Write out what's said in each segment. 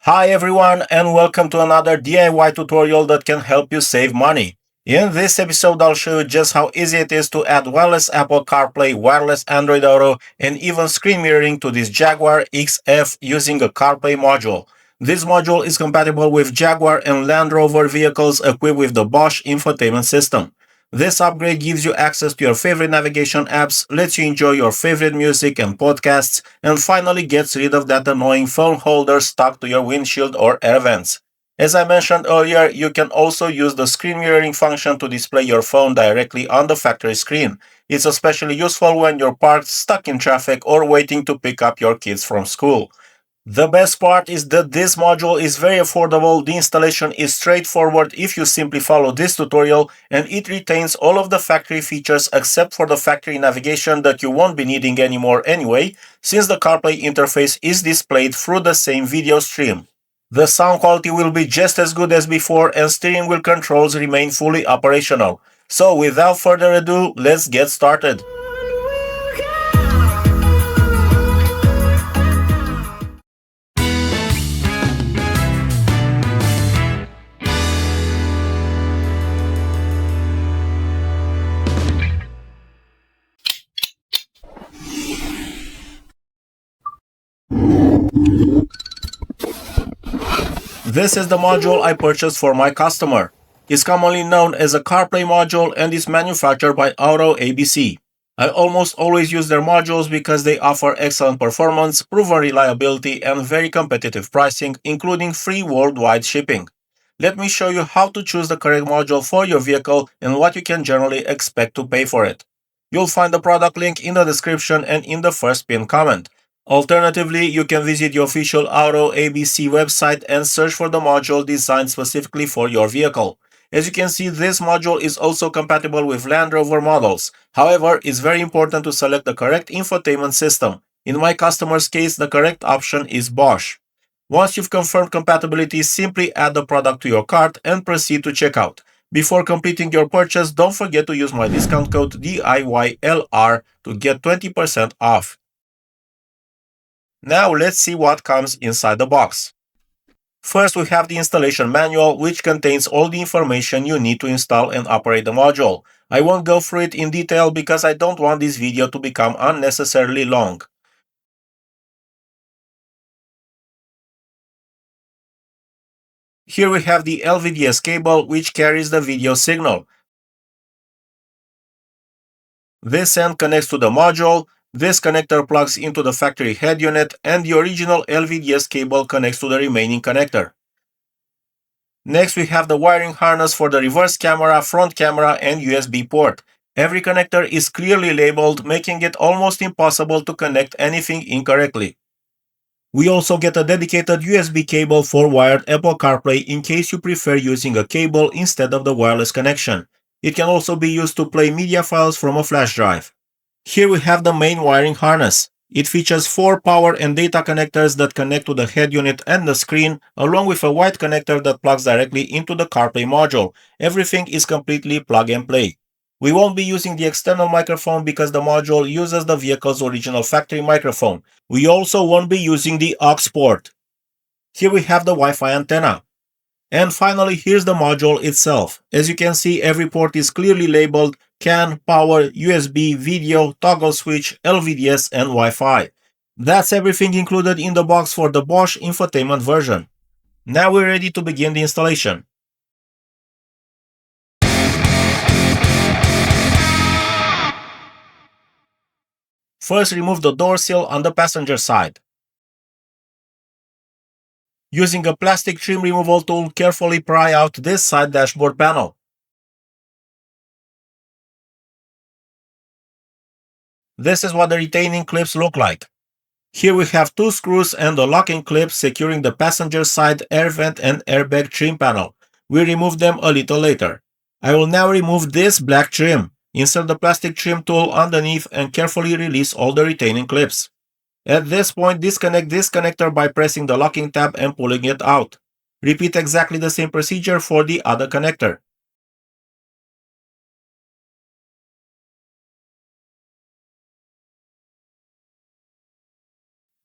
Hi everyone and welcome to another DIY tutorial that can help you save money. In this episode I'll show you just how easy it is to add wireless Apple CarPlay, wireless Android Auto, and even screen mirroring to this Jaguar XF using a CarPlay module. This module is compatible with Jaguar and Land Rover vehicles equipped with the Bosch Infotainment system. This upgrade gives you access to your favorite navigation apps, lets you enjoy your favorite music and podcasts, and finally gets rid of that annoying phone holder stuck to your windshield or air vents. As I mentioned earlier, you can also use the screen mirroring function to display your phone directly on the factory screen. It's especially useful when you're parked, stuck in traffic, or waiting to pick up your kids from school. The best part is that this module is very affordable, the installation is straightforward if you simply follow this tutorial, and it retains all of the factory features except for the factory navigation that you won't be needing anymore anyway, since the CarPlay interface is displayed through the same video stream. The sound quality will be just as good as before and steering wheel controls remain fully operational. So without further ado, let's get started. This is the module I purchased for my customer. It's commonly known as a CarPlay module and is manufactured by AutoABC. I almost always use their modules because they offer excellent performance, proven reliability, and very competitive pricing, including free worldwide shipping. Let me show you how to choose the correct module for your vehicle and what you can generally expect to pay for it. You'll find the product link in the description and in the first pinned comment. Alternatively, you can visit the official AutoABC website and search for the module designed specifically for your vehicle. As you can see, this module is also compatible with Land Rover models. However, it's very important to select the correct infotainment system. In my customer's case, the correct option is Bosch. Once you've confirmed compatibility, simply add the product to your cart and proceed to checkout. Before completing your purchase, don't forget to use my discount code DIYLR to get 20% off. Now let's see what comes inside the box. First, we have the installation manual, which contains all the information you need to install and operate the module. I won't go through it in detail because I don't want this video to become unnecessarily long. Here we have the LVDS cable, which carries the video signal. This end connects to the module, this connector plugs into the factory head unit, and the original LVDS cable connects to the remaining connector. Next, we have the wiring harness for the reverse camera, front camera, and USB port. Every connector is clearly labeled, making it almost impossible to connect anything incorrectly. We also get a dedicated USB cable for wired Apple CarPlay in case you prefer using a cable instead of the wireless connection. It can also be used to play media files from a flash drive. Here we have the main wiring harness. It features 4 power and data connectors that connect to the head unit and the screen, along with a white connector that plugs directly into the CarPlay module. Everything is completely plug and play. We won't be using the external microphone because the module uses the vehicle's original factory microphone. We also won't be using the aux port. Here we have the Wi-Fi antenna. And finally, here's the module itself. As you can see, every port is clearly labeled CAN, power, USB, video, toggle switch, LVDS, and Wi-Fi. That's everything included in the box for the Bosch infotainment version. Now we're ready to begin the installation. First, remove the door sill on the passenger side. Using a plastic trim removal tool, carefully pry out this side dashboard panel. This is what the retaining clips look like. Here we have 2 screws and a locking clip securing the passenger side air vent and airbag trim panel. We remove them a little later. I will now remove this black trim. Insert the plastic trim tool underneath and carefully release all the retaining clips. At this point, disconnect this connector by pressing the locking tab and pulling it out. Repeat exactly the same procedure for the other connector.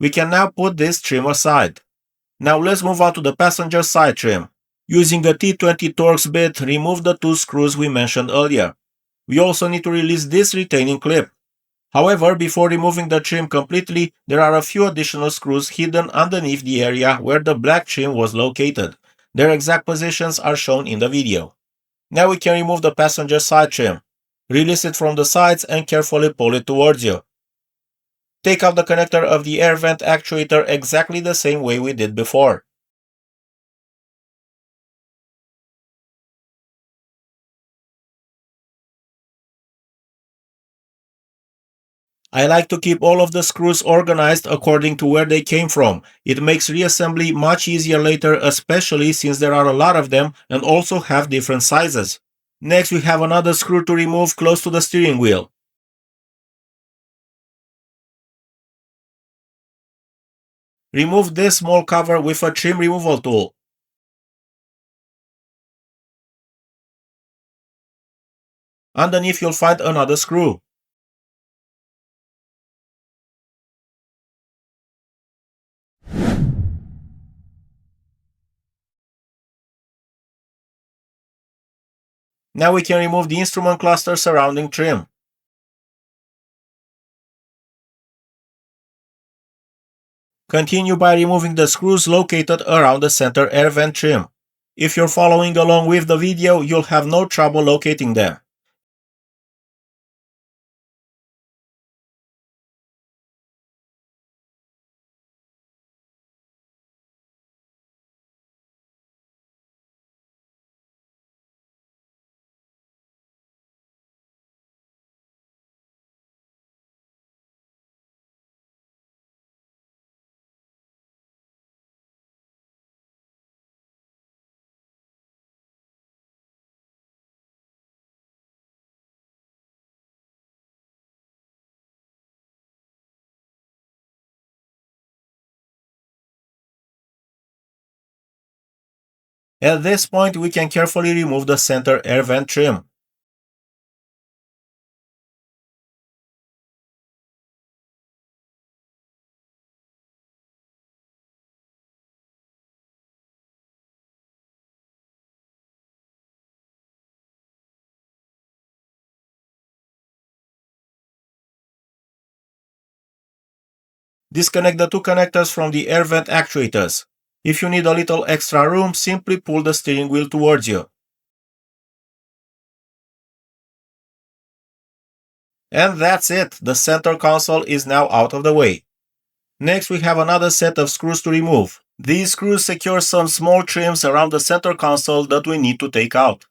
We can now put this trim aside. Now let's move on to the passenger side trim. Using a T20 Torx bit, remove the two screws we mentioned earlier. We also need to release this retaining clip. However, before removing the trim completely, there are a few additional screws hidden underneath the area where the black trim was located. Their exact positions are shown in the video. Now we can remove the passenger side trim. Release it from the sides and carefully pull it towards you. Take out the connector of the air vent actuator exactly the same way we did before. I like to keep all of the screws organized according to where they came from. It makes reassembly much easier later, especially since there are a lot of them and also have different sizes. Next, we have another screw to remove close to the steering wheel. Remove this small cover with a trim removal tool. Underneath you'll find another screw. Now we can remove the instrument cluster surrounding trim. Continue by removing the screws located around the center air vent trim. If you're following along with the video, you'll have no trouble locating them. At this point, we can carefully remove the center air vent trim. Disconnect the two connectors from the air vent actuators. If you need a little extra room, simply pull the steering wheel towards you. And that's it, the center console is now out of the way. Next, we have another set of screws to remove. These screws secure some small trims around the center console that we need to take out.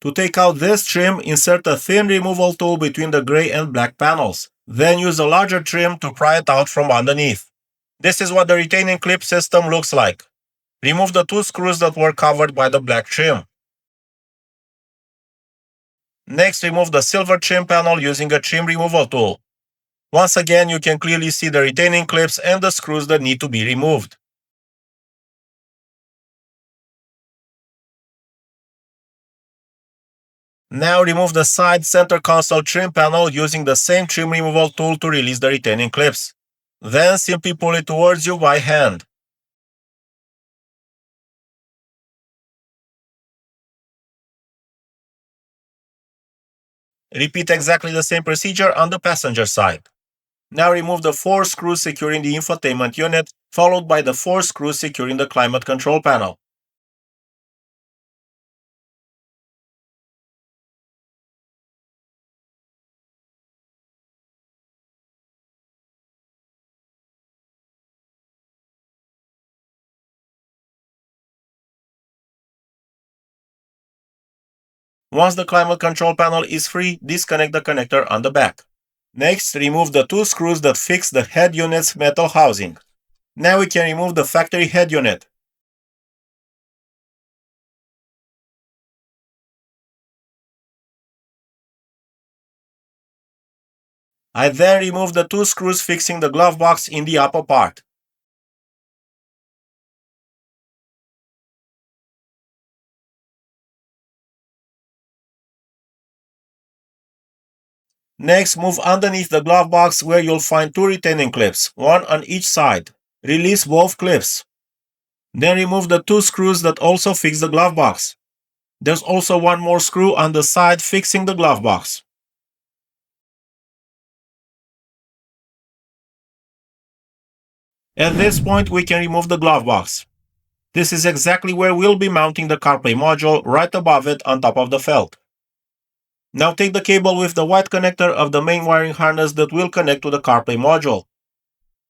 To take out this trim, insert a thin removal tool between the gray and black panels. Then use a larger trim to pry it out from underneath. This is what the retaining clip system looks like. Remove the two screws that were covered by the black trim. Next, remove the silver trim panel using a trim removal tool. Once again, you can clearly see the retaining clips and the screws that need to be removed. Now remove the side center console trim panel using the same trim removal tool to release the retaining clips. Then simply pull it towards you by hand. Repeat exactly the same procedure on the passenger side. Now remove the 4 screws securing the infotainment unit, followed by the 4 screws securing the climate control panel. Once the climate control panel is free, disconnect the connector on the back. Next, remove the two screws that fix the head unit's metal housing. Now we can remove the factory head unit. I then remove the two screws fixing the glove box in the upper part. Next, move underneath the glove box where you'll find two retaining clips, one on each side. Release both clips. Then remove the two screws that also fix the glove box. There's also one more screw on the side fixing the glove box. At this point, we can remove the glove box. This is exactly where we'll be mounting the CarPlay module, right above it on top of the felt. Now take the cable with the white connector of the main wiring harness that will connect to the CarPlay module.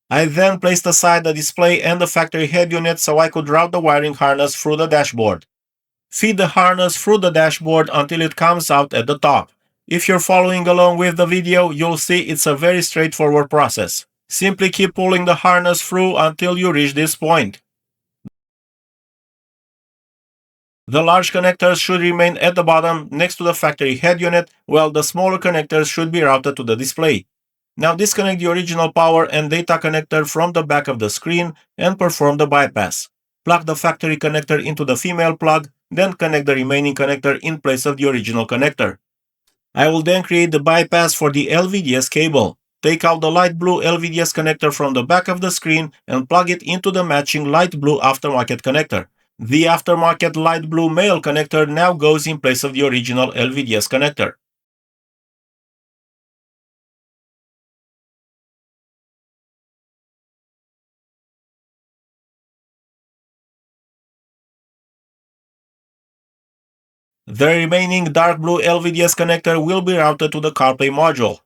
I then placed aside the display and the factory head unit so I could route the wiring harness through the dashboard. Feed the harness through the dashboard until it comes out at the top. If you're following along with the video, you'll see it's a very straightforward process. Simply keep pulling the harness through until you reach this point. The large connectors should remain at the bottom next to the factory head unit, while the smaller connectors should be routed to the display. Now disconnect the original power and data connector from the back of the screen and perform the bypass. Plug the factory connector into the female plug, then connect the remaining connector in place of the original connector. I will then create the bypass for the LVDS cable. Take out the light blue LVDS connector from the back of the screen and plug it into the matching light blue aftermarket connector. The aftermarket light blue male connector now goes in place of the original LVDS connector. The remaining dark blue LVDS connector will be routed to the CarPlay module.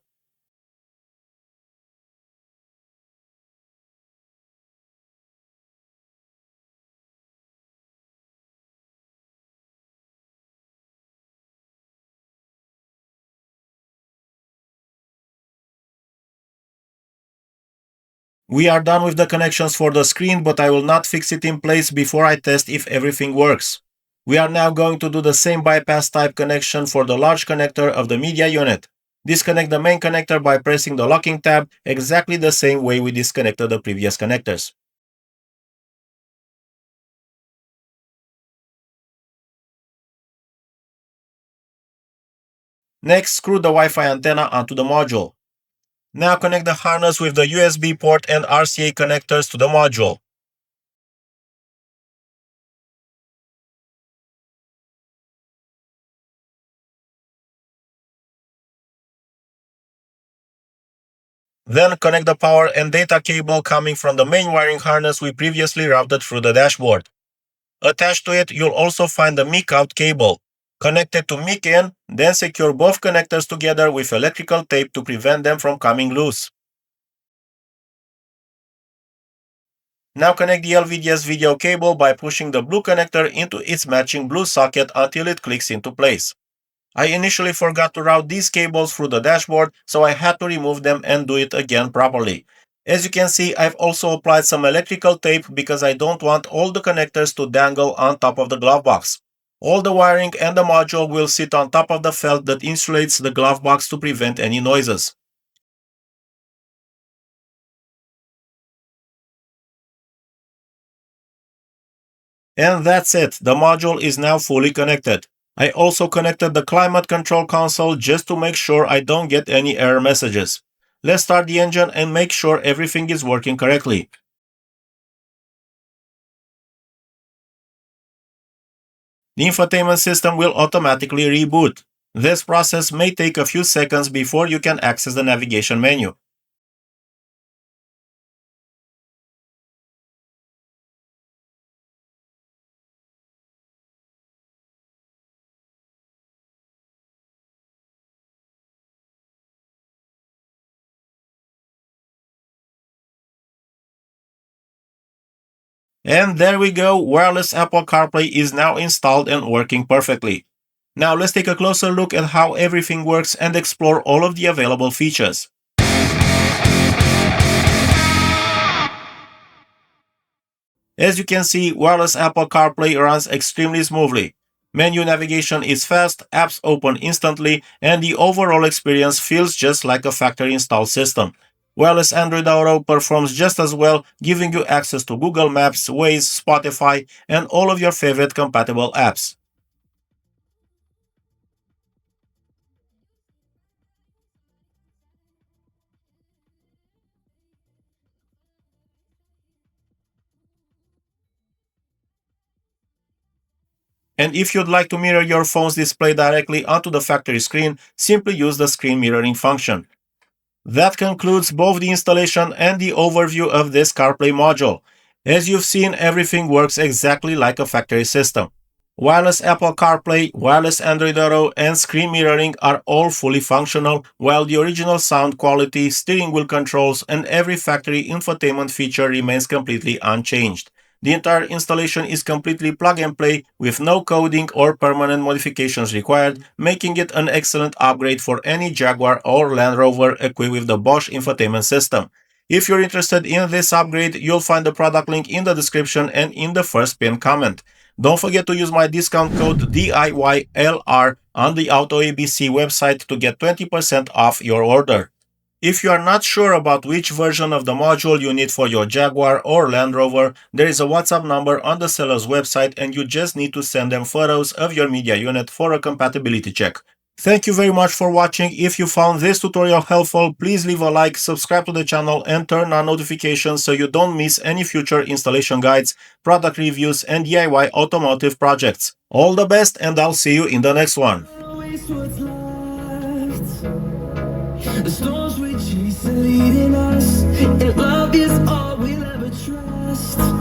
We are done with the connections for the screen, but I will not fix it in place before I test if everything works. We are now going to do the same bypass type connection for the large connector of the media unit. Disconnect the main connector by pressing the locking tab exactly the same way we disconnected the previous connectors. Next, screw the Wi-Fi antenna onto the module. Now connect the harness with the USB port and RCA connectors to the module. Then connect the power and data cable coming from the main wiring harness we previously routed through the dashboard. Attached to it, you'll also find the mic out cable. Connect it to mic in, then secure both connectors together with electrical tape to prevent them from coming loose. Now connect the LVDS video cable by pushing the blue connector into its matching blue socket until it clicks into place. I initially forgot to route these cables through the dashboard, so I had to remove them and do it again properly. As you can see, I've also applied some electrical tape because I don't want all the connectors to dangle on top of the glove box. All the wiring and the module will sit on top of the felt that insulates the glove box to prevent any noises. And that's it, the module is now fully connected. I also connected the climate control console just to make sure I don't get any error messages. Let's start the engine and make sure everything is working correctly. The infotainment system will automatically reboot. This process may take a few seconds before you can access the navigation menu. And there we go, Wireless Apple CarPlay is now installed and working perfectly. Now let's take a closer look at how everything works and explore all of the available features. As you can see, Wireless Apple CarPlay runs extremely smoothly. Menu navigation is fast, apps open instantly, and the overall experience feels just like a factory-installed system. Wireless Android Auto performs just as well, giving you access to Google Maps, Waze, Spotify, and all of your favorite compatible apps. And if you'd like to mirror your phone's display directly onto the factory screen, simply use the screen mirroring function. That concludes both the installation and the overview of this CarPlay module. As you've seen, everything works exactly like a factory system. Wireless Apple CarPlay, wireless Android Auto, and screen mirroring are all fully functional, while the original sound quality, steering wheel controls, and every factory infotainment feature remains completely unchanged. The entire installation is completely plug and play with no coding or permanent modifications required, making it an excellent upgrade for any Jaguar or Land Rover equipped with the Bosch infotainment system. If you're interested in this upgrade, you'll find the product link in the description and in the first pinned comment. Don't forget to use my discount code DIYLR on the AutoABC website to get 20% off your order. If you are not sure about which version of the module you need for your Jaguar or Land Rover, there is a WhatsApp number on the seller's website and you just need to send them photos of your media unit for a compatibility check. Thank you very much for watching. If you found this tutorial helpful, please leave a like, subscribe to the channel, and turn on notifications so you don't miss any future installation guides, product reviews, and DIY automotive projects. All the best, and I'll see you in the next one. The storms we chase are leading us, and love is all we'll ever trust.